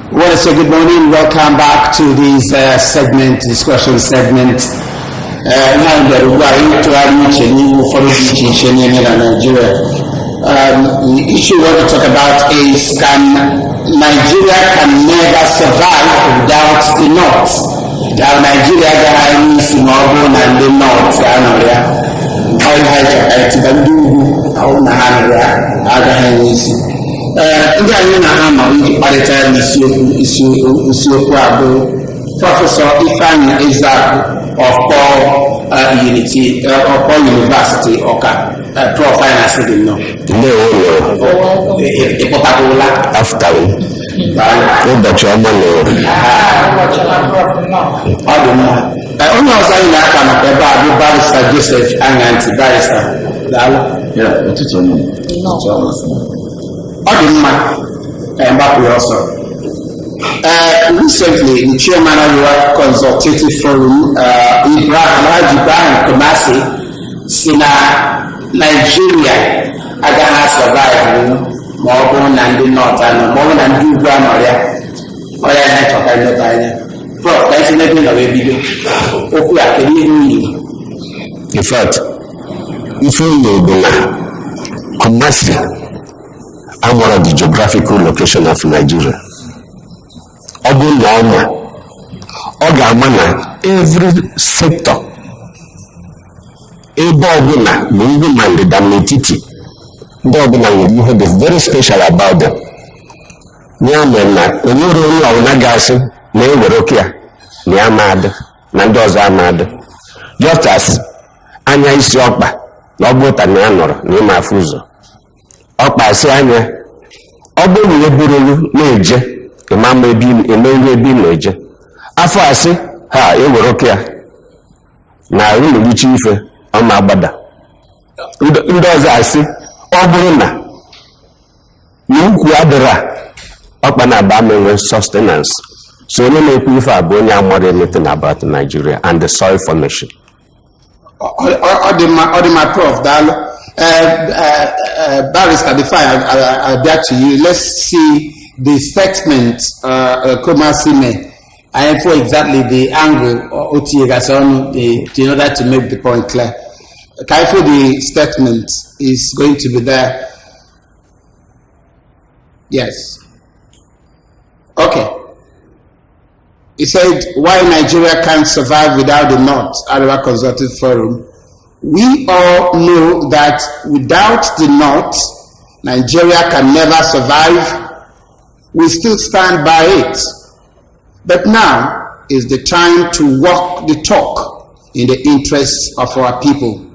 I want to say good morning. Welcome back to this discussion segment. The issue we want to talk about is Nigeria can never survive without the North. Nigeria is Northern and the North. Professor Ifeanyi Ezeaku of Paul University, Prof. Barrister Joseph Ananti, Barrister. Recently, the chairman of the Consultative Forum, Ibrahim Kumasi, Sina Nigeria, Agaha survived, more than the North and more than the Gramoria. Prof, that's nothing of a video. In fact, if you know Kumasi, I'm one of the geographical location of Nigeria. Every sector, you have be very special about them. Just as Anya is Yokba, Lobot and Yanor, Nima Fuzo. Okba Sianya, Obo Neburu, Major. The man may be a major. After I say, ha, you were okay. Now, you will chief on my bada. Indoors, I say, Obruna. You quadra up an abandoned sustenance. So, you may prefer Bonia more than anything about Nigeria and the soil formation. My Prof, Barrister, before I back to you, let's see the statement Kumasi made, and for exactly the angle in order to make the point clear. Kaifo, the statement is going to be there. Yes. Okay. He said, why Nigeria can't survive without the North, Arewa Consultative Forum. We all know that without the North, Nigeria can never survive. We still stand by it. But now is the time to walk the talk in the interests of our people.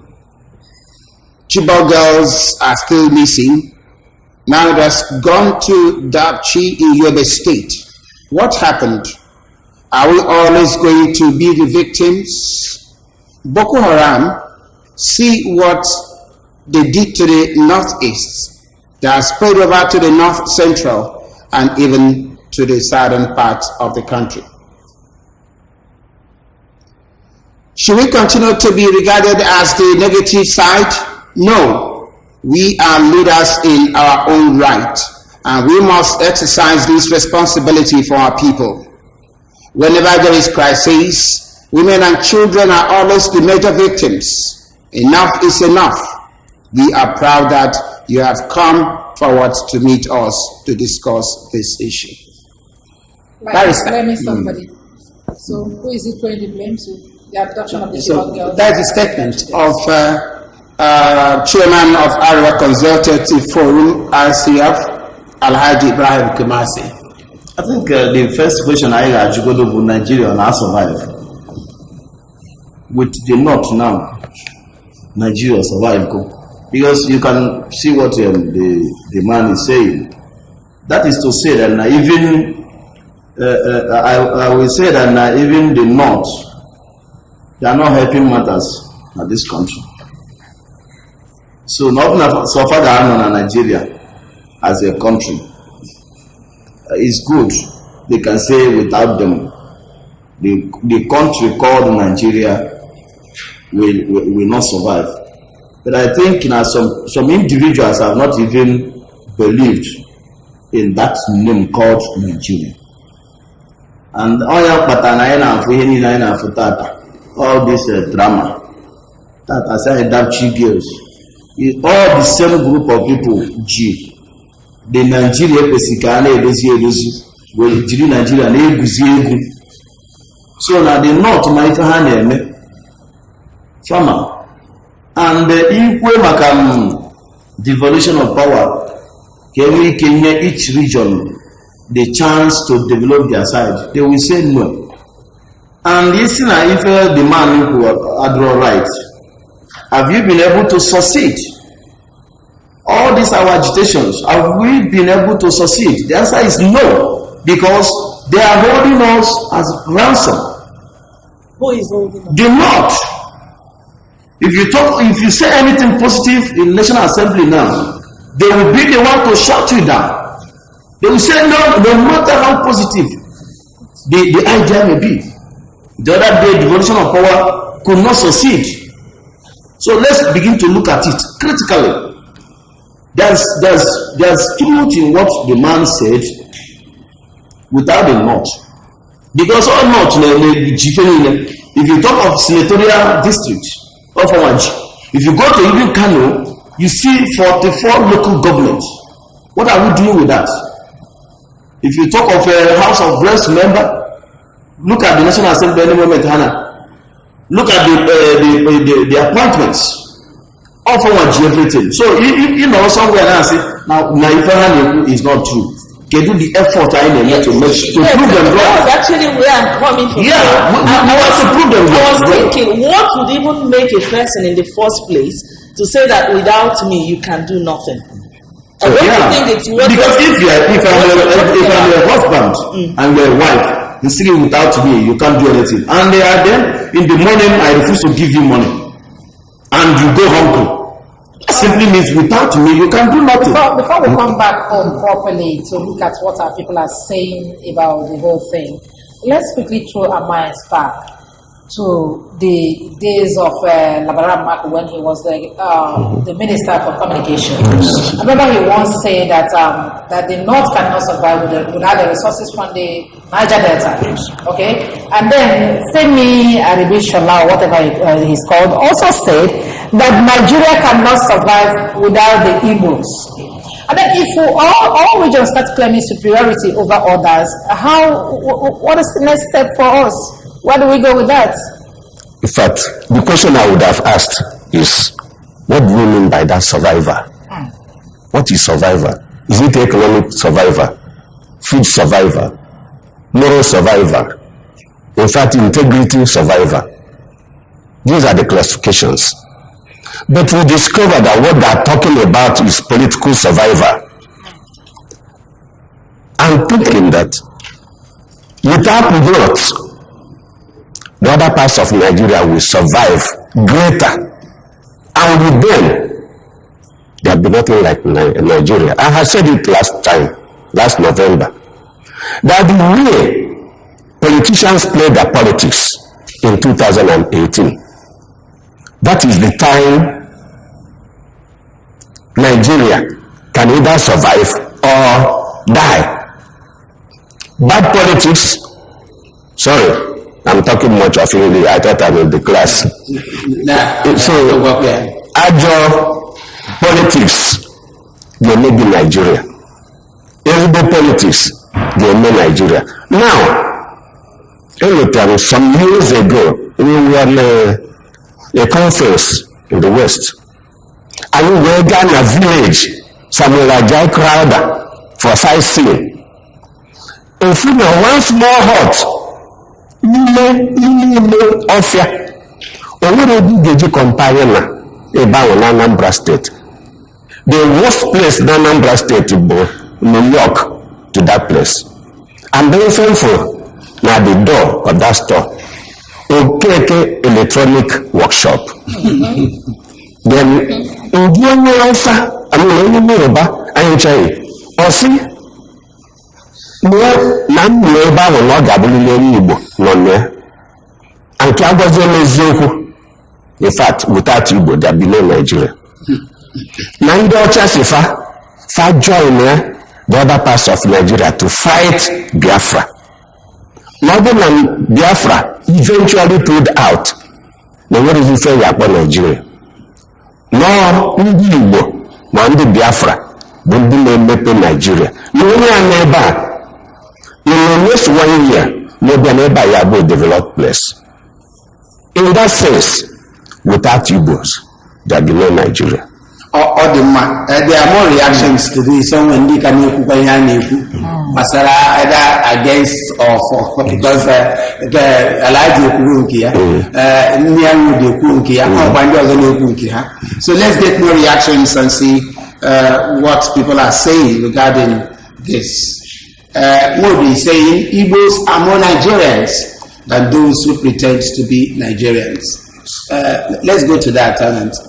Chibok girls are still missing. Now it has gone to Dapchi in Yobe State. What happened? Are we always going to be the victims? Boko Haram, see what they did to the northeast. They are spread over to the north central and even to the southern parts of the country. Should we continue to be regarded as the negative side? No. We are leaders in our own right, and we must exercise this responsibility for our people. Whenever there is crisis, women and children are always the major victims. Enough is enough. We are proud that you have come forward to meet us to discuss this issue. Blaming somebody. So who is it going to blame to? The abduction of the Chibok girls? That's a statement of Chairman of Arewa Consultative Forum, RCF, Alhaji Ibrahim Kumasi. I think the first question I had to go to Nigeria and survive. With the North now, Nigeria survive. Because you can see what the man is saying. That is to say that even I will say that even the North, they are not helping matters at this country. So not so far down Nigeria as a country is good. They can say without them, the country called Nigeria will not survive. But I think some individuals have not even believed in that name called Nigeria. And all your patana for any nine for Tata, all this drama. Tata said that she gives. All the same group of people, G. The Nigeria Pesikane, will G Nigeria, so now the North, my Ifeanyi, farmer. And the equal devolution of power, Kenya, each region, the chance to develop their side, they will say no. And this is if the man who are right, have you been able to succeed? All these our agitations, have we been able to succeed? The answer is no, because they are holding us as ransom. Who is holding us? The North. If you say anything positive in National Assembly now, they will be the one to shut you down. They will say no matter how positive the idea may be. The other day, devolution of power could not succeed. So let's begin to look at it critically. There's truth in what the man said without the North. Because all North, if you talk of senatorial district, if you go to even Kano, you see 44 local governments. What are we doing with that? If you talk of a House of Reps member, look at the National Assembly any moment, Hannah. Look at the appointments. All for everything. So you know somewhere now say now Ifeanyi is not true. Can do the effort I need to make to prove them wrong. That was actually where I'm coming from. Yeah, I want to prove them wrong. I was thinking, what would even make a person in the first place to say that without me you can do nothing? So, because if I'm a husband and you're a wife, you see without me, you can't do anything. And they are there in the morning, I refuse to give you money, and you go hungry. That simply means without me, you can do nothing. Before we come back home properly to look at what our people are saying about the whole thing, let's quickly throw our minds back to the days of Labaran Mark when he was the Minister for Communication. I remember he once said that the North cannot survive without the resources from the Niger Delta. Okay? And then Femi Aribishola, whatever he's called, also said that Nigeria cannot survive without the Igbos. And then if all regions start claiming superiority over others, what is the next step for us? Where do we go with that? In fact, the question I would have asked is, what do you mean by that survivor? What is survivor? Is it economic survivor? Food survivor? Moral survivor? In fact, integrity survivor? These are the classifications. But we discover that what they are talking about is political survivor. I'm thinking that without growth, the other parts of Nigeria will survive greater. And with them, there will be nothing like Nigeria. I have said it last November, that the way politicians play their politics in 2018, that is the time Nigeria can either survive or die. Bad politics, sorry, I'm talking much of English. I thought I'm in the class. So, agile politics, they may be Nigeria. Everyday politics, they may Nigeria. Now, some years ago, we were in a conference in the West. And we were in a village, Samuel Ajay Crowder, for sightseeing. And from one small hut, Ofia, already did compare about Anambra State. The worst place in Anambra State to New York to that place. And then for now the door of that store, okay, electronic workshop. Then Indian offer, I mean, or see. Na ebe ahụ na ọ ga-abụrịrị onye Igbo nọ na ya. Nke agwaziela eziokwu, in fact, without Igbo, there be no Nigeria. Na ndị ọcha si fa join the other parts of Nigeria to fight Biafra. Northern Biafra eventually pulled out. Now what is it say about Nigeria? No, ndị Igbo ma ndị Biafra bụ ndị na-emepe Nigeria. Na onye a n'ebe a, in the next 1 year, maybe n'ebe a ya bụ a developed place. In that sense, without Igbos, there be no Nigeria. There are more reactions to this. Someone they can Masara either against or for because the Alhaji Kurunkia, Nyangu Kurunkia, Kurunkia. So let's get more reactions and see what people are saying regarding this. Would be saying Igbos are more Nigerians than those who pretend to be Nigerians. Let's go to that, Ananti.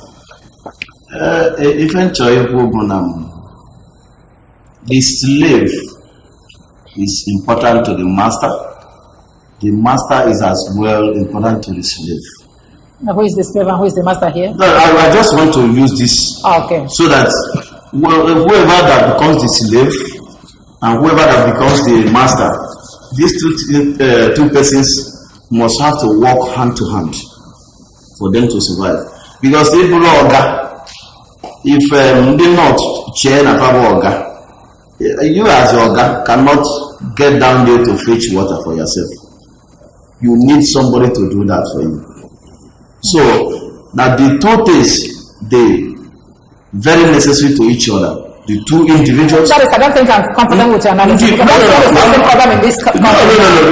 The slave is important to the master. The master is as well important to the slave. Now, who is the slave and who is the master here? No, I just want to use this so that whoever that becomes the slave and whoever that becomes the master, these two persons must have to work hand to hand for them to survive. Because if they not chain a Oga, you as Oga cannot get down there to fetch water for yourself. You need somebody to do that for you. So now the two things they very necessary to each other. The two individuals. Sorry, I don't think I'm confident with your analysis. Because that's the problem in this country. No.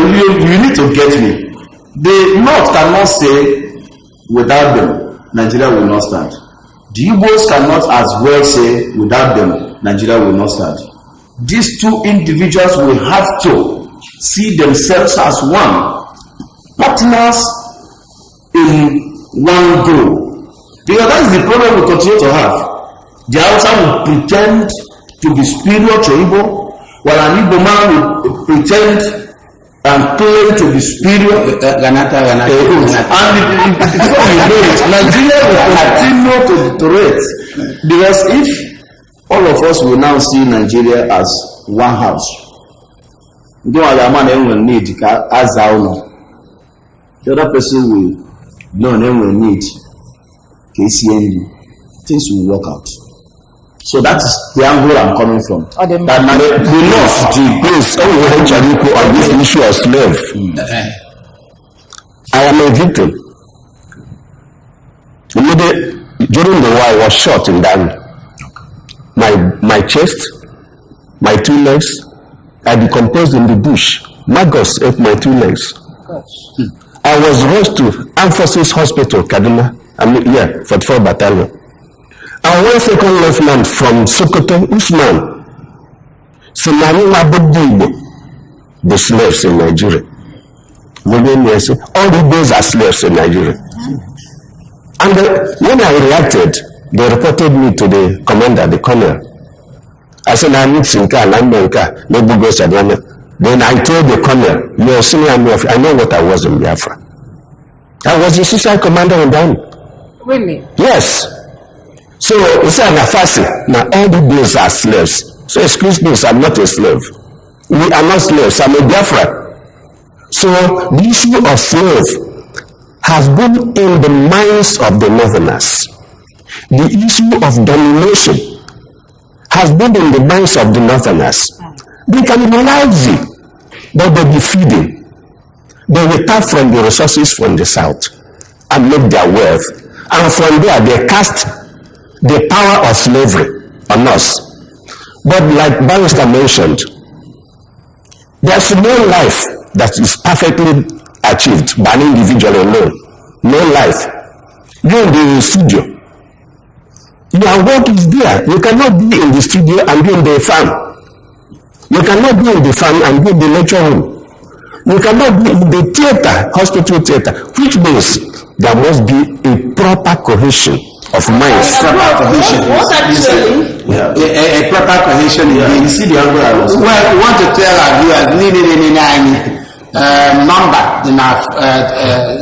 You need to get me. The North cannot say without them Nigeria will not stand. The Igbos cannot as well say without them Nigeria will not stand. These two individuals will have to see themselves as one, partners in one goal. Because that is the problem we continue to have. The Hausa will pretend to be superior to Igbo, while an Igbo man will pretend and claim to be superior. And before you know it, Nigeria will continue to deteriorate. Because if all of us will now see Nigeria as one house, the other person will need KCND. Things will work out. So that is the angle I'm coming from. That the North, the place, on this issue of slave. I am a victim. During the war, I was shot in Dami. My chest, my 2 legs, I decomposed in the bush. Maggots ate my 2 legs. I was rushed to Armed Forces Hospital, Kaduna. 44 Battalion. And 1 second lieutenant from Sokoto, Usman, the slaves in Nigeria. All the days are slaves in Nigeria. And when I reacted, they reported me to the commander, the colonel. I said, I need Sinka, Lambenka, Nebugo Sadwana. Then I told the colonel, you're senior, I know what I was in Biafra. I was the suicide commander in Dami. Really? Yes. So it's an afasi. Now all the days are slaves. So excuse me, I'm not a slave. We are not slaves. I'm a Biafra. So the issue of slave has been in the minds of the Northerners. The issue of domination has been in the minds of the Northerners. They can be lazy, but they be feeding. They will tap from the resources from the South and make their wealth. And from there, they cast the power of slavery on us. But like Barrister mentioned, there's no life that is perfectly achieved by an individual alone. No life. You're in the studio. Your work is there. You cannot be in the studio and be in the farm. You cannot be in the farm and be in the lecture room. You cannot be in the theater, hospital theater, which means there must be a proper cohesion of minds. What actually? A proper cohesion. You see the angle I was. Well, we want to tell our viewers, number in our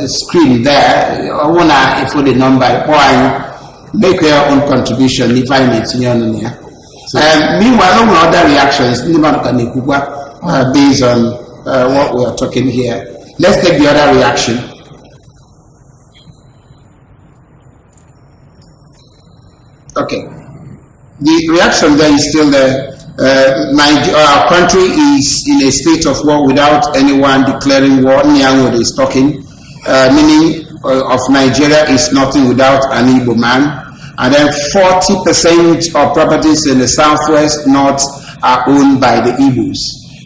screen there. I want to put the number. Make your own contribution. If I need to meanwhile, other reactions based on what we are talking here. Let's take the other reaction. Okay. The reaction there is still there. Our country is in a state of war without anyone declaring war. Nyango is talking, meaning of Nigeria is nothing without an Igbo man. And then 40% of properties in the southwest north are owned by the Igbos,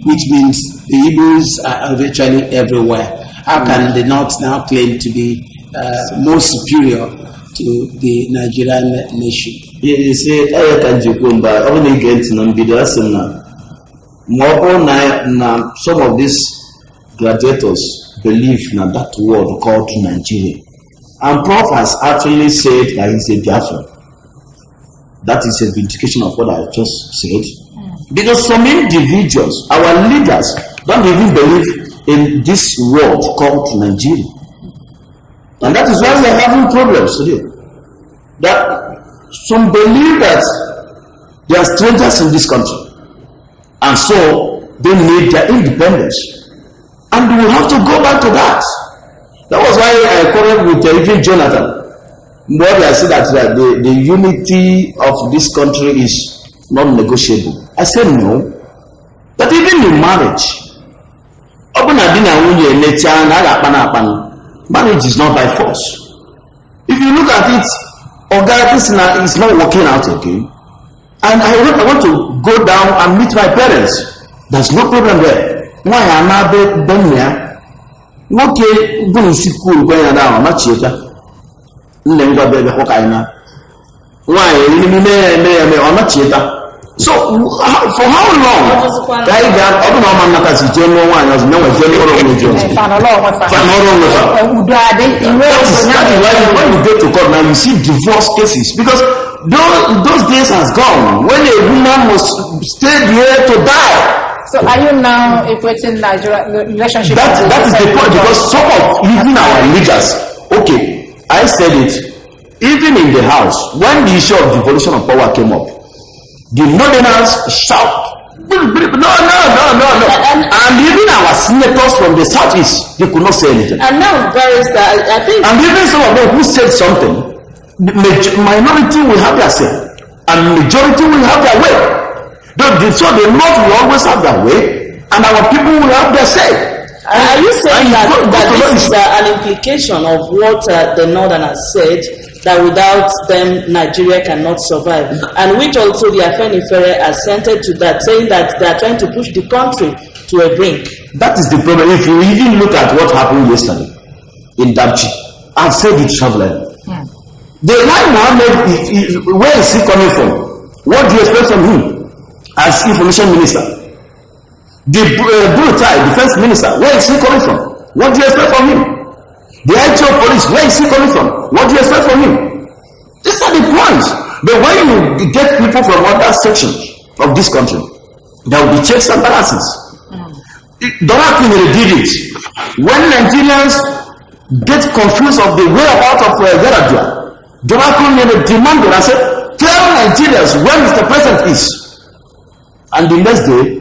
which means the Igbos are virtually everywhere. How can the north now claim to be more superior to the Nigerian nation? You say, I can't only get to now. Some of these gladiators believe in that word called Nigeria. And Prof has actually said that he's a Biafran. That is a vindication of what I just said. Because some individuals, our leaders, don't even believe in this word called Nigeria. And that is why we are having problems today. That some believe that they are strangers in this country, and so they need their independence, and we have to go back to that. That was why I quarreled with even Jonathan. More I said that the unity of this country is not negotiable. I said no. That even in marriage, marriage is not by force. If you look at it, this is not working out again, and I want to go down and meet my parents. There's no problem there. Why am I done here? Okay, go see cool going down. Much later. Why? So for how long? When you get to court now, you see divorce cases, because those days has gone when a woman must stay there to die. So are you now equating Nigeria relationship? That is the point, because some of even our leaders. Okay, I said it. Even in the house, when the issue of devolution of power came up, the northerners shout, no. And even our senators from the southeast, they could not say anything. And now, Barrister, I think... And even some of them who said something, the minority will have their say, and majority will have their way. So the north will always have their way, and our people will have their say. Are you saying that this is an implication of what the northerners said, that without them Nigeria cannot survive, and which also the Ifeanyi assented to that, saying that they are trying to push the country to a brink? That is the problem. If you even look at what happened yesterday in Dabchi, I've said it traveling. The line Mohammed, where is he coming from? What do you expect from him as information minister? The Brutai, defense minister, where is he coming from? What do you expect from him? The IGO police, where is he coming from? What do you expect from him? These are the points. But when you get people from other sections of this country, there will be checks and balances. Donald did it. When Nigerians get confused of the whereabouts of Yaradua, Donald demanded and said, tell Nigerians where Mr. President is. And the next day,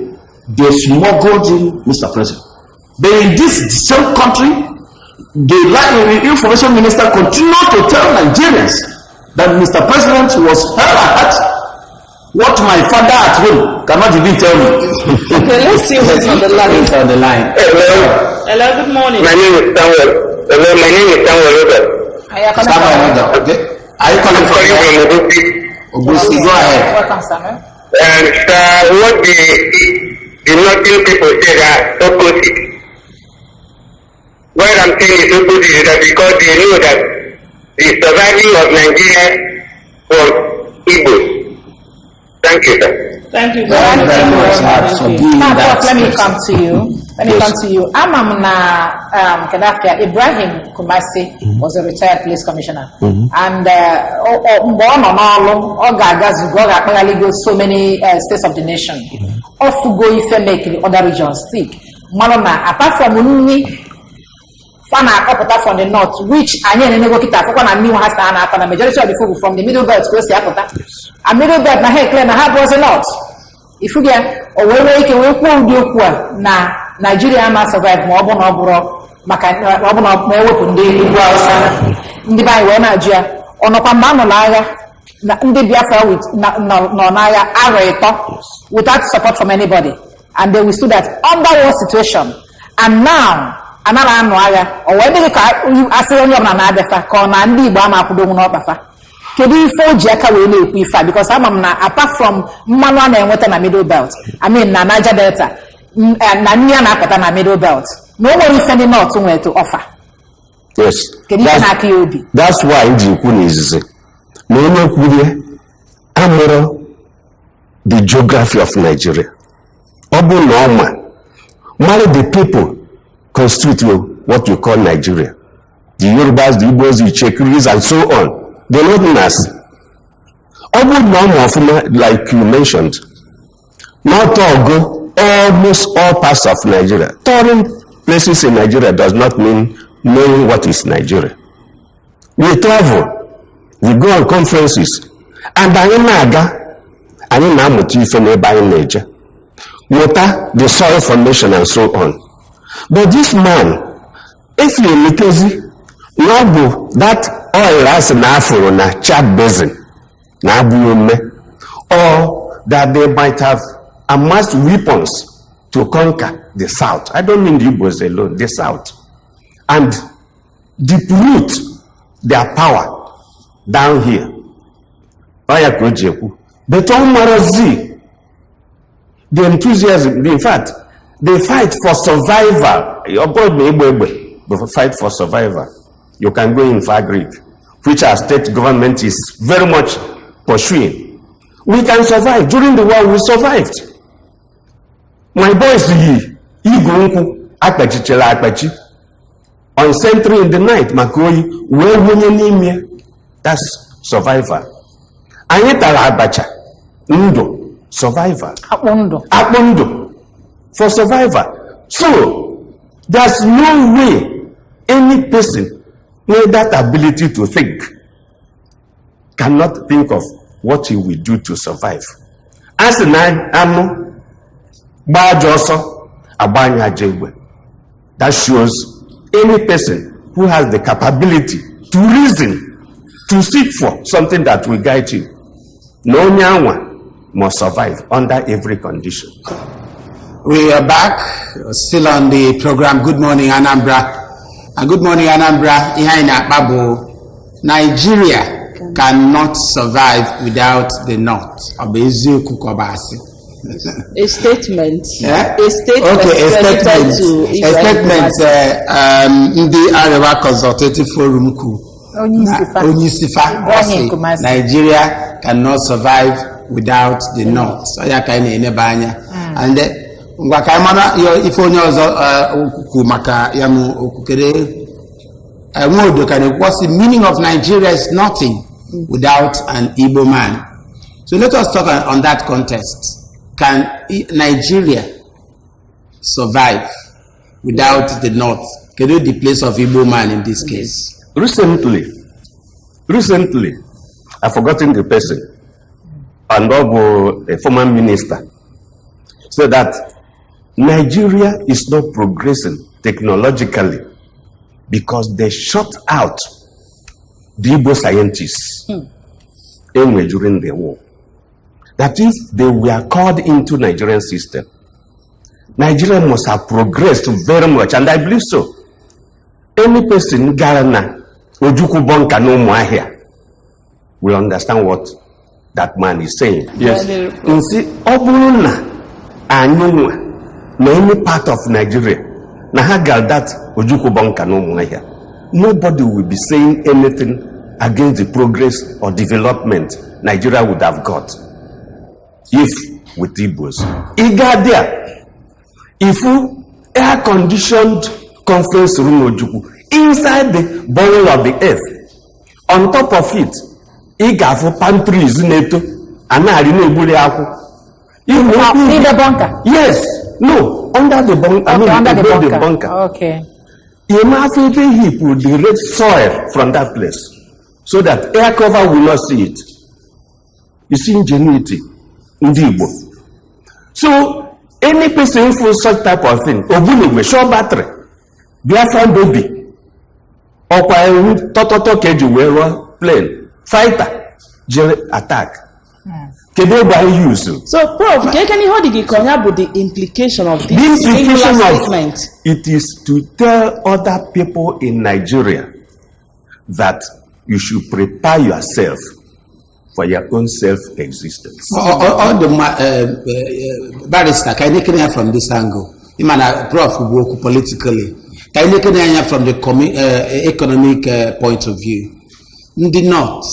they smuggled in Mr. President. But in this same country, the information minister continued to tell Nigerians that Mr. President was held at what my father at home cannot even tell me. Okay, let's see who's on the line. Who's on the line? Hello, good morning. My name is Samuel. Hello, my name is Samuel. Samuel, okay. Are you calling from Obusi? Go ahead. Welcome, Samuel. And what the northern people say that opposite. What I'm saying is opposite is that because they know that the surviving of Nigeria was Igbo. Thank you, sir. Thank you Very much for doing Now, that. Prof, let me come to you. Gaddafi, Ibrahim Kumasi was a retired police commissioner. And go so many states of the nation. Go if make the other regions speak. Malona, apart from Fana Apota from the north, which Anya and Negokita, and new has the majority of the people from the middle belt close to Apota. A middle belt, my head clear, my heart was a lot. If you get or where you can work now Nigeria ma survive ma ọ bụ na ọ bụrụ maka ọ bụ na ewepụ ndị ugwu Hausa ndị be anyị wee na-ajụ ya ọnọkwa mgbe a nọ n'agha na ndị Biafra nọ n'agha arọ ịtọ without support from anybody and they withstood that under war situation and now anara anụ agha o wee dịghị ka asịrị onye ọbụla na-abịafa ka ọ na ndị Igbo ama akwụdonwu n'ọkpafa kedu ife o ji aka wee na-ekwu ife a because ama m na apart from mmanụ a na-enweta na middle belt I mean na Niger Delta na nri a na-apụta na middle belt na o nwere ife ndị North nwere to offer. Yes. Kedu ife na-aka ya obi? That's why m ji ekwu n'izizi na onye kwurie amụrụ the geography of Nigeria. Ọ bụ na ọma mara the people constitute what you call Nigeria. The Yorubas, the Igbos, the Chekiris, and so on. They're not nas. Ọ bụ na ọma ọfụma like you mentioned. Not all go almost all parts of Nigeria. Touring places in Nigeria does not mean knowing what is Nigeria. We travel, we go on conferences, and anyị na-aga, anyị na-amụta ife n'ebe anyị na-eje. Water, the soil formation, and so on. But this man, if you look at that oil as an afro na Chad Basin, na Abuome, or that they might have amassed weapons to conquer the south. I don't mean the Igbos alone, the south. And deplete their power down here. But the enthusiasm, in fact, they fight for survival. They fight for survival. You can go in Fagrik, which our state government is very much pursuing. We can survive. During the war, we survived. My boys, on sentry in the night, Makoyi, where winning, that's survivor. Ayetala Abacha, Ndo. Survivor. Apondo. For survivor. So, there's no way any person with that ability to think cannot think of what he will do to survive. As an amo, Bajoso, Abanya Jegwe. That shows any person who has the capability to reason, to seek for something that will guide you. No nyawa must survive under every condition. We are back, still on the program. Good morning, Anambra. And good morning, Anambra. Nigeria cannot survive without the North. Ezeaku. A statement. Yeah? A statement. Okay, a statement. The Arewa Consultative Forum. Onyisifa. Nigeria cannot survive without the North. So ya ka ina enebanya. And ngwa ka mana ife onye ozo okuku maka ya mu okukere nwodo kan what's the meaning of Nigeria is nothing without an Igbo man. So let us talk on that context. Can Nigeria survive without the North? Can you the place of Igbo man in this case? Recently, I've forgotten the person, and also a former minister, said that Nigeria is not progressing technologically because they shut out the Igbo scientists during the war. That if they were called into Nigerian system, Nigeria must have progressed very much, and I believe so. Any person in Ghana, Ojuku Bonka no Mwahia, will understand what that man is saying. Yes. You see, Oburuna and any part of Nigeria, Nahagal that Ojuku Bonka no Mwahia, nobody will be saying anything against the progress or development Nigeria would have got if with Igbos. Igadia, if you air-conditioned conference room Ojuku inside the bowl of the earth, on top of it, Igafu pantries neto, and I remember the in the bunker. Yes, no, under the bunker. Okay, under the bunker. Okay. You must he put the red soil from that place so that air cover will not see it. You see ingenuity in the Igbo. So any person for such type of thing, Obunigwe, show battery, Biafran baby, or kwa tototo keji wero plane, fighter, attack. So, Prof, can you hold the implication of this singular statement? It is to tell other people in Nigeria that you should prepare yourself for your own self-existence. All the barrister, can you hear from this angle? Prof will work politically. Can you hear from the economic point of view? In the north,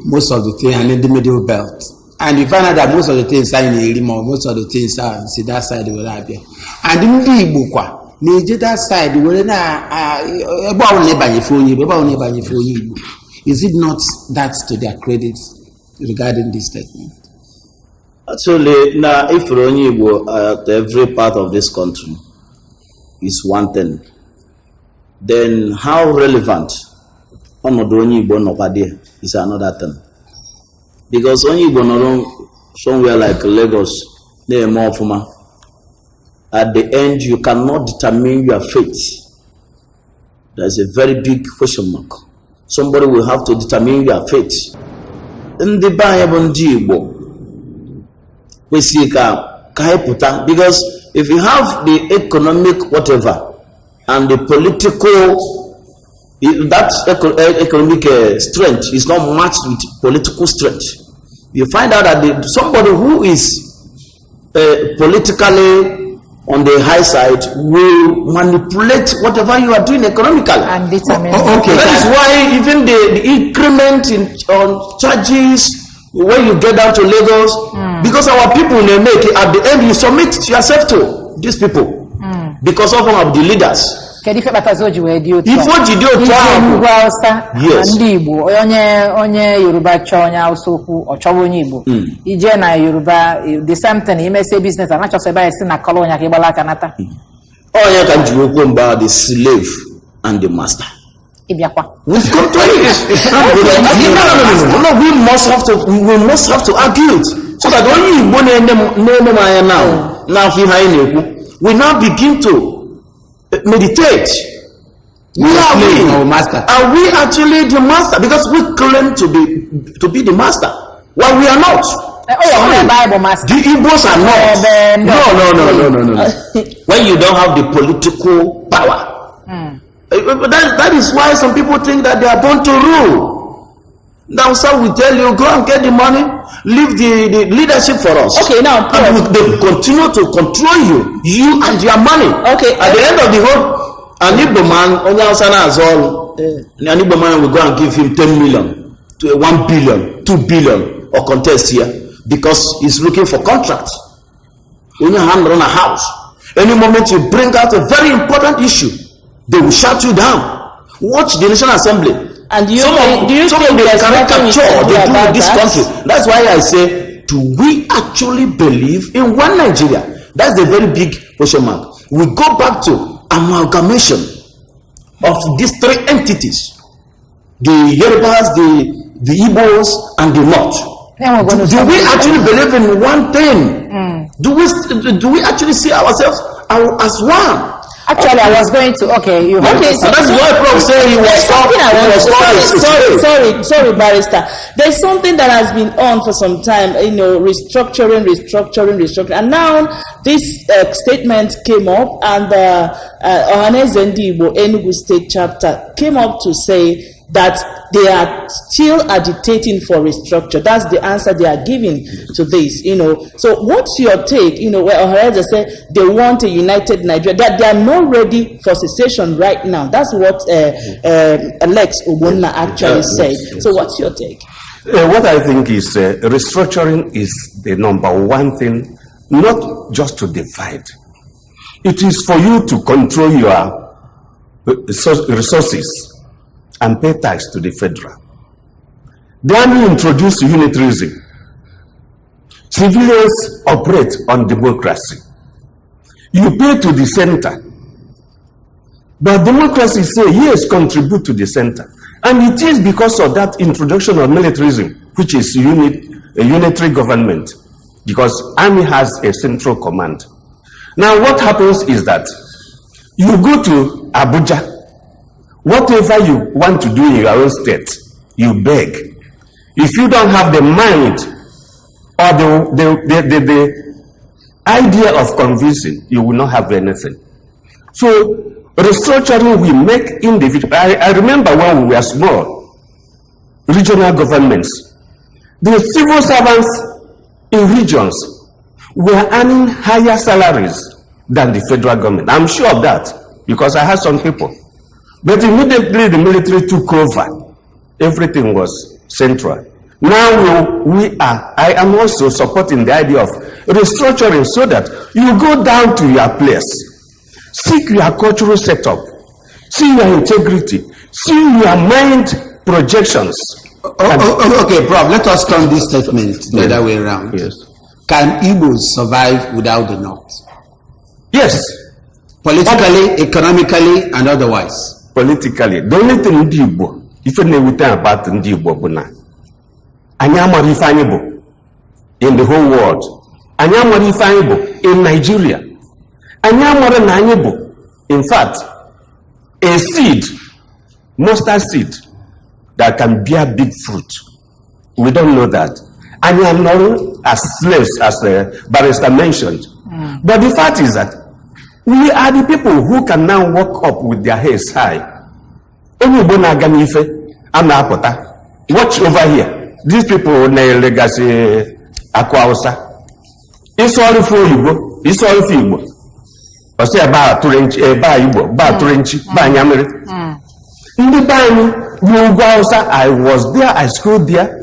most of the thing, and in the middle belt. And you find out that most of the things are in Irimo, most of the things are on that side of Arabia. And in the Ibukwa, that side, is it not that to their credit regarding this statement? Actually, now if Ronyibo at every part of this country is one thing, then how relevant Onodonyibo Nobade is another thing. Because when you go along somewhere like Lagos, near Mofuma, at the end you cannot determine your fate. There's a very big question mark. Somebody will have to determine your fate. In the Bible, we see because if you have the economic whatever and the political, that economic strength is not matched with political strength. You find out that somebody who is politically on the high side will manipulate whatever you are doing economically. And determine. Okay, that is why even the increment on charges when you get down to Lagos, because our people they make it, at the end you submit yourself to these people because of one of the leaders. Yes. The same thing. He may say business and not just about a colonia. Oh, you can do about the slave and the master. We've come to it. No, we must have to argue it so that when you now we now begin to meditate. Are we actually the master? Because we claim to be the master. Well, we are not. The Igbos are not. No. When you don't have the political power. That is why some people think that they are born to rule. Now some will tell you, go and get the money, leave the leadership for us. Okay, now and they continue to control you and your money. Okay. At the end of the whole, an Igbo man, an Igbo man will go and give him 10 million to 1 billion, 2 billion or contest here because he's looking for contract. When you hand run a house, any moment you bring out a very important issue, they will shut you down. Watch the National Assembly. And do you think there's nothing we can do with this country? That's why I say, do we actually believe in one Nigeria? That's the very big question mark. We go back to amalgamation of these three entities: the Yorubas, the Igbos, and the North. Do we actually believe in one thing? Do we actually see ourselves as one? Actually, I was going to. Okay, you. Okay, so that's why Prof said he was sorry, barrister. There's something that has been on for some time. Restructuring, and now this statement came up, and Ohanes Ndigbo Enugu State Chapter came up to say that they are still agitating for restructure. That's the answer they are giving to this, So what's your take, where Ohanes said they want a united Nigeria, that they are not ready for secession right now. That's what Alex Obonna actually said. So what's your take? What I think is restructuring is the number one thing, not just to divide. It is for you to control your resources and pay tax to the federal. The army introduced unitarism. Civilians operate on democracy. You pay to the center. But democracy say, yes, contribute to the center. And it is because of that introduction of militarism, which is a unitary government, because army has a central command. Now what happens is that you go to Abuja, whatever you want to do in your own state, you beg. If you don't have the mind or the idea of convincing, you will not have anything. So restructuring we make individual. I remember when we were small, regional governments, the civil servants in regions were earning higher salaries than the federal government. I'm sure of that because I had some people. But immediately the military took over. Everything was central. Now I am also supporting the idea of restructuring so that you go down to your place, seek your cultural setup, see your integrity, see your mind projections. Okay, Prof, let us turn this statement the other way around. Yes. Can Igbos survive without the North? Yes. Politically, economically, and otherwise. Politically. The only thing in Igbo, if you know about in Igbo, Anambra Ifeanyi in the whole world. Anambra Ifeanyi in Nigeria. Anambra, in fact, a seed, mustard seed, that can bear big fruit. We don't know that. And we are known as slaves, as the barrister mentioned. But the fact is that we are the people who can now walk up with their heads high. Watch over here. These people in the legacy Akwausa. It's all for you. It's all for you. I say about Turenchi, about Turenchi, Banyamere. In the time, I was there, I schooled there.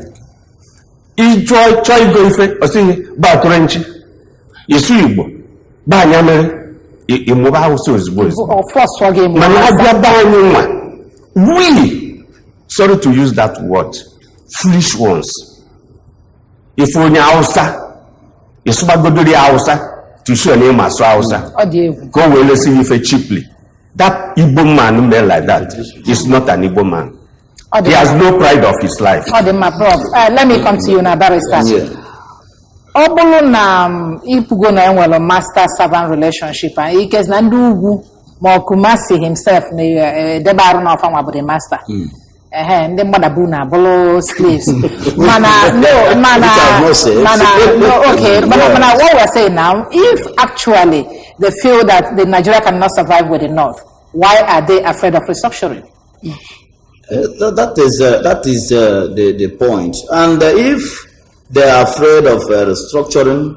I try go ife, I say about Turenchi. Yesu Igbo, Banyamere, Imuba also is boys. We, sorry to use that word, foolish ones. If we are Hausa, it's about go to the Hausa to show a name as Hausa. Go well see if cheaply. That Igbo man made like that is not an Igbo man. He has no pride of his life. Let me come to you now, Barrister. Obulu na ipugo na enwelo master-servant relationship and he gets na ndu ugwu ma Kumasi himself debaru na ofa the master. Ndị mmadụ na bolo slaves. Mana what we're saying now, if actually they feel that the Nigeria cannot survive with the North, why are they afraid of restructuring? That is the point. And if they are afraid of restructuring,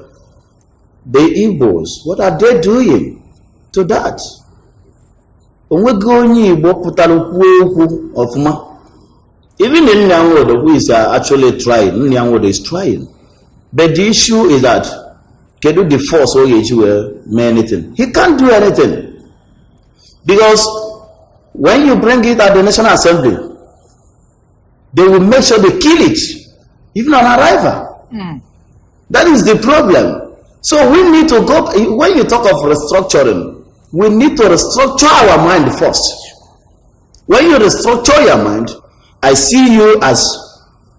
the Igbos, what are they doing to that? Even in Nyanwodo, who is actually trying, Nyanwodo is trying. But the issue is that, can do the force or anything? He can't do anything. Because when you bring it at the National Assembly, they will make sure they kill it, even on arrival. That is the problem. So we need to go, when you talk of restructuring, we need to restructure our mind first. When you restructure your mind, I see you as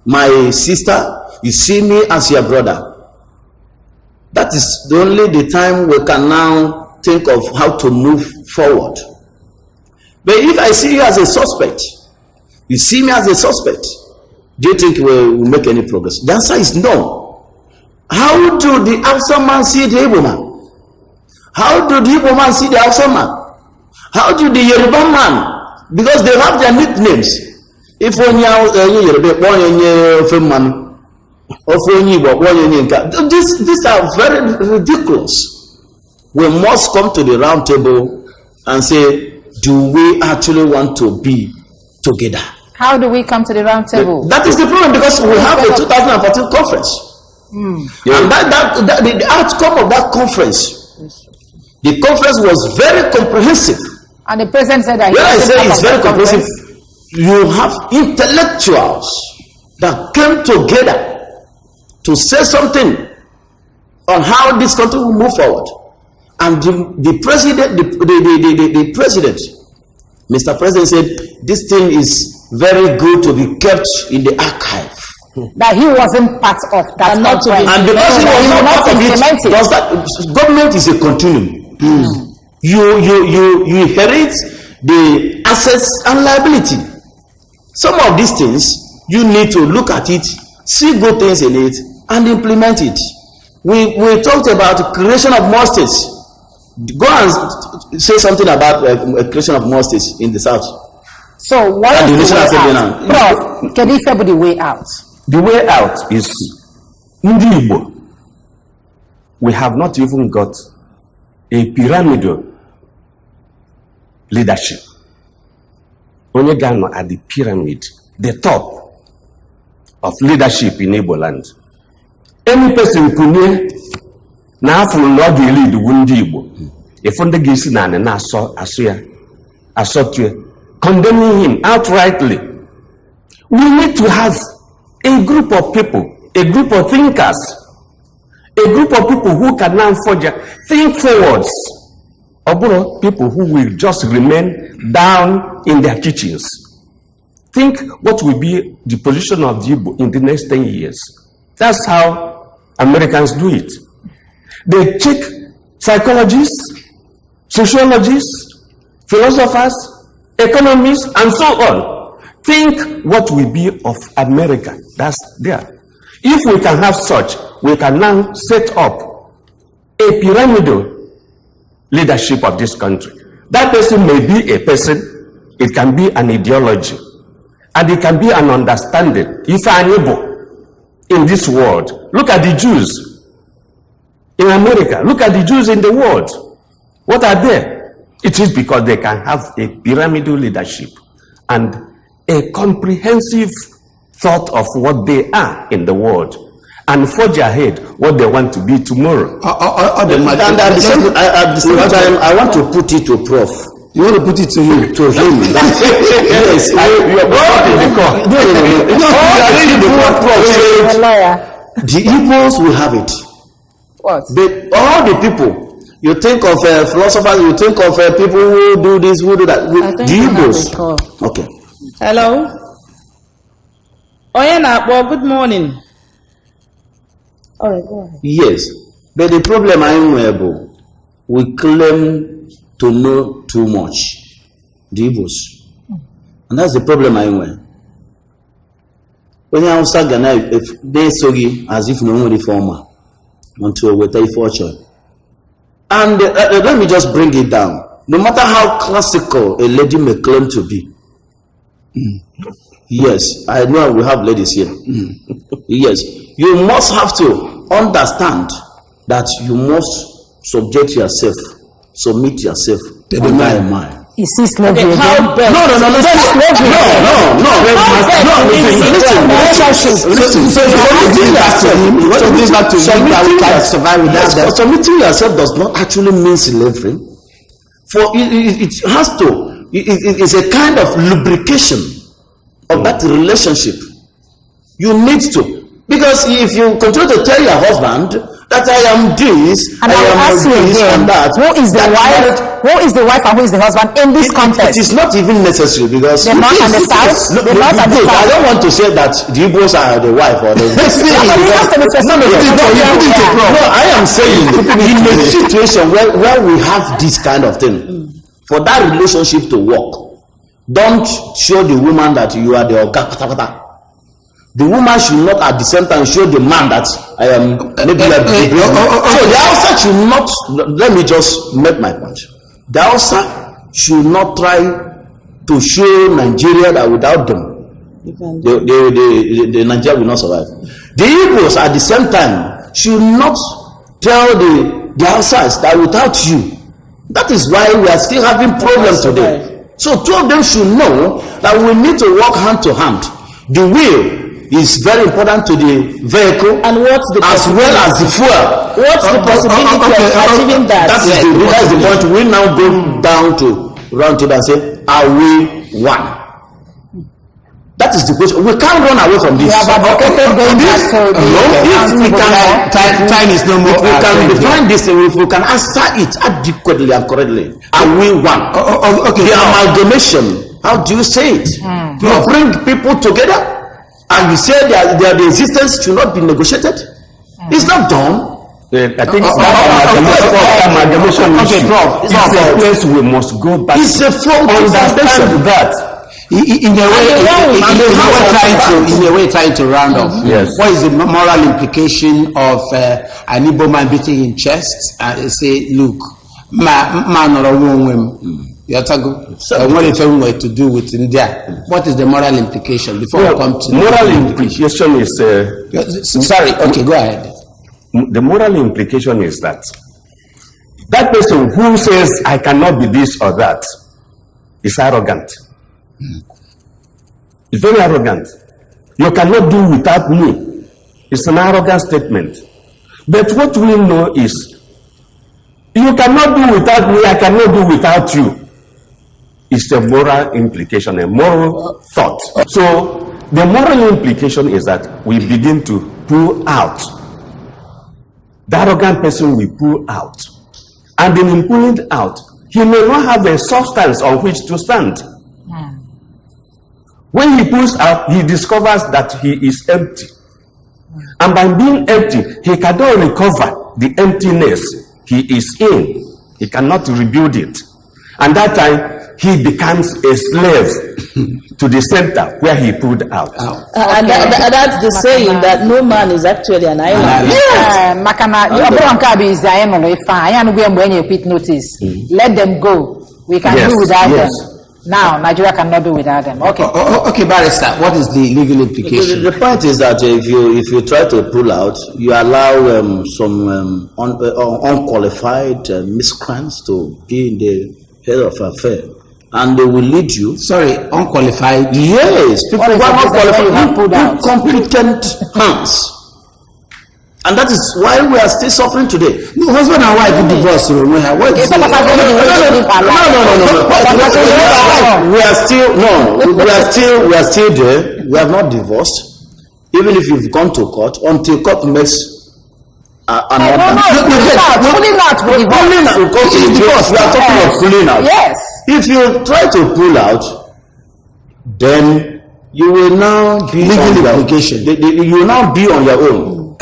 my sister, you see me as your brother. That is the only the time we can now think of how to move forward. But if I see you as a suspect, you see me as a suspect, do you think we will make any progress? The answer is no. How do the Hausa man see the Igbo man? How do the Igbo man see the Hausa man? How do the Yoruba man? Because they have their nicknames. If one these are very ridiculous. We must come to the round table and say, do we actually want to be together? How do we come to the round table? That is the problem, because we have a 2014 conference. And the outcome of that conference, the conference was very comprehensive. And the president said that when I say it's very comprehensive, you have intellectuals that came together to say something on how this country will move forward. And the president, the president, Mr. President said, this thing is very good to be kept in the archive. That he wasn't part of that. And because he was not part of it, because that government is a continuum. You inherit the assets and liability. Some of these things, you need to look at it, see good things in it, and implement it. We talked about creation of more states. Go and say something about creation of more states in the south. So what is the way out? Prof, can you tell me the way out? The way out is Ndi Igbo. We have not even got a pyramidal leadership. Onye Gano at the pyramid, the top of leadership in Igbo land. Any person kunye na afu no ga lead Ndi Igbo. If on the gisi na na asotwe condemning him outrightly. We need to have a group of people, a group of thinkers, a group of people who can now think forwards. Or people who will just remain down in their kitchens. Think what will be the position of the Igbo in the next 10 years. That's how Americans do it. They check psychologists, sociologists, philosophers, economists, and so on. Think what will be of America. That's there. If we can have such, we can now set up a pyramidal leadership of this country. That person may be a person, it can be an ideology, and it can be an understanding. Ifeanyi in this world. Look at the Jews in America. Look at the Jews in the world. What are they? It is because they can have a pyramidal leadership and a comprehensive thought of what they are in the world and forge ahead what they want to be tomorrow. And at the same time, I want to put it to Prof. You want to put it to him? To him. Yes. You are the Igbos will have it. What? All the people. You think of philosophers, you think of people who do this, who do that. The Igbos. Okay. Hello. Well, good morning. All right, go ahead. Yes. But the problem I am we claim to know too much. The Igbos. And that's the problem I am. When you are Ghana, if they sogi as if no one reformer until we take fortune. And let me just bring it down. No matter how classical a lady may claim to be. Yes, I know we have ladies here. Yes, you must have to understand that you must submit yourself to the mind. You see slavery again? How best? No. Submitting yourself does not actually mean slavery. For it has to. It's a kind of lubrication of that relationship. You need to, because if you continue to tell your husband that I am this, and I will ask you again, that, who is the wife? Who is the wife and who is the husband in this context? It is not even necessary, because the north and the south. The north and the south. I don't want to say that the Igbos are the wife or the. No, I am saying in a situation where we have this kind of thing, for that relationship to work, don't show the woman that you are the oga. The woman should not at the same time show the man that I am maybe like so the Hausa should not, let me just make my point. The Hausa should not try to show Nigeria that without them the Nigeria will not survive. The Igbos at the same time should not tell the Hausas that without you. That is why we are still having problems today. So two of them should know that we need to work hand to hand. The will is very important to the vehicle, and what's the as well as the fuel. What's the possibility of achieving that? That's the point. We now go down to round table and say, are we one? That is the question. We can't run away from this. If we can, time is no more. If we can define this, if we can answer it adequately and correctly, are we one? Okay. The amalgamation. How do you say it? You bring people together, and you say that their existence should not be negotiated. It's not done. I think amalgamation issue. Prof. It's a place we must go back. It's a fraud. Understand that. In a way, trying to round off. Yes. What is the moral implication of an Igbo man beating his chest and say, look, man or a woman, what if we were to do with India? What is the moral implication before we come to moral implication is sorry, okay, go ahead. The moral implication is that person who says I cannot be this or that is arrogant. It's very arrogant. You cannot do without me. It's an arrogant statement. But what we know is you cannot do without me, I cannot do without you. It's a moral implication, a moral thought. So the moral implication is that we begin to pull out. The arrogant person will pull out. And in pulling out, he may not have a substance on which to stand. When he pulls out, he discovers that he is empty. And by being empty, he cannot recover the emptiness he is in. He cannot rebuild it. And that time, he becomes a slave to the center where he pulled out. And that's the saying that no man is actually an island. Yes. Let them go. We can do without them. Now, Nigeria cannot do without them. Okay. Okay, Barrister, what is the legal implication? The point is that if you try to pull out, you allow some unqualified miscreants to be in the head of affair, and they will lead you. Sorry, unqualified? Yes, people who are not qualified, incompetent hands. And that is why we are still suffering today. No, husband and wife divorce. No. We are still there. We have not divorced. Even if you've gone to court, until court makes an order. Pulling out. We are talking of pulling out. Yes. If you try to pull out, then you will now be legal implication. You will now be on your own.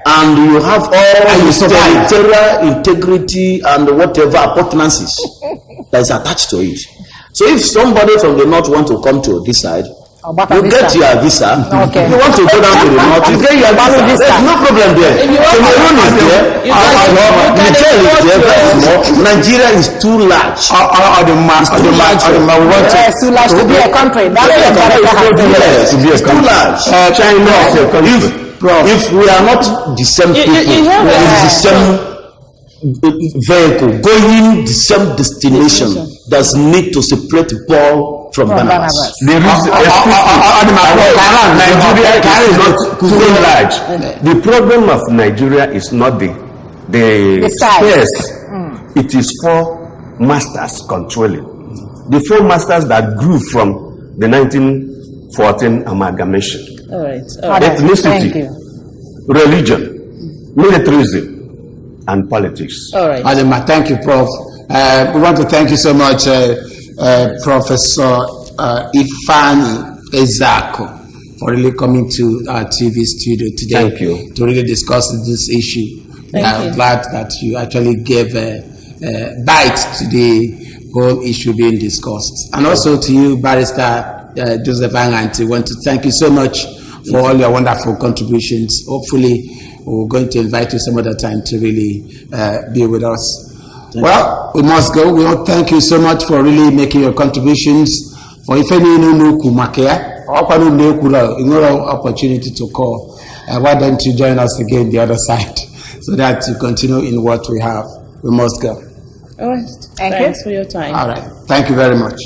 And you have all the territorial integrity and whatever appurtenances that is attached to it. So if somebody from the north want to come to this side, you get your visa. Okay. You want to go down to the north, you get your visa. There's no problem there. Cameroon is there. Niger is there. Very small. Nigeria is too large. It's too large to be a country. It's too large. China is a country. If we are not the same people, the same vehicle going the same destination, does need to separate ball from bananas. The reason, Nigeria is not too large. The problem of Nigeria is not the space. It is 4 masters controlling. The 4 masters that grew from the 1914 amalgamation. All right. Ethnicity, religion, militarism, and politics. All right. Adema, thank you, Prof. We want to thank you so much, Professor Ifeanyi Ezeaku, for really coming to our TV studio today. Thank you. To really discuss this issue. I'm glad that you actually gave a bite to the whole issue being discussed. And also to you, Barrister Joseph Ananti, want to thank you so much for all your wonderful contributions. Hopefully, we're going to invite you some other time to really be with us. Well, we must go. We all thank you so much for really making your contributions. For Ifeanyi opportunity to call. Why don't you join us again the other side so that you continue in what we have. We must go. All right. Thanks for your time. All right. Thank you very much.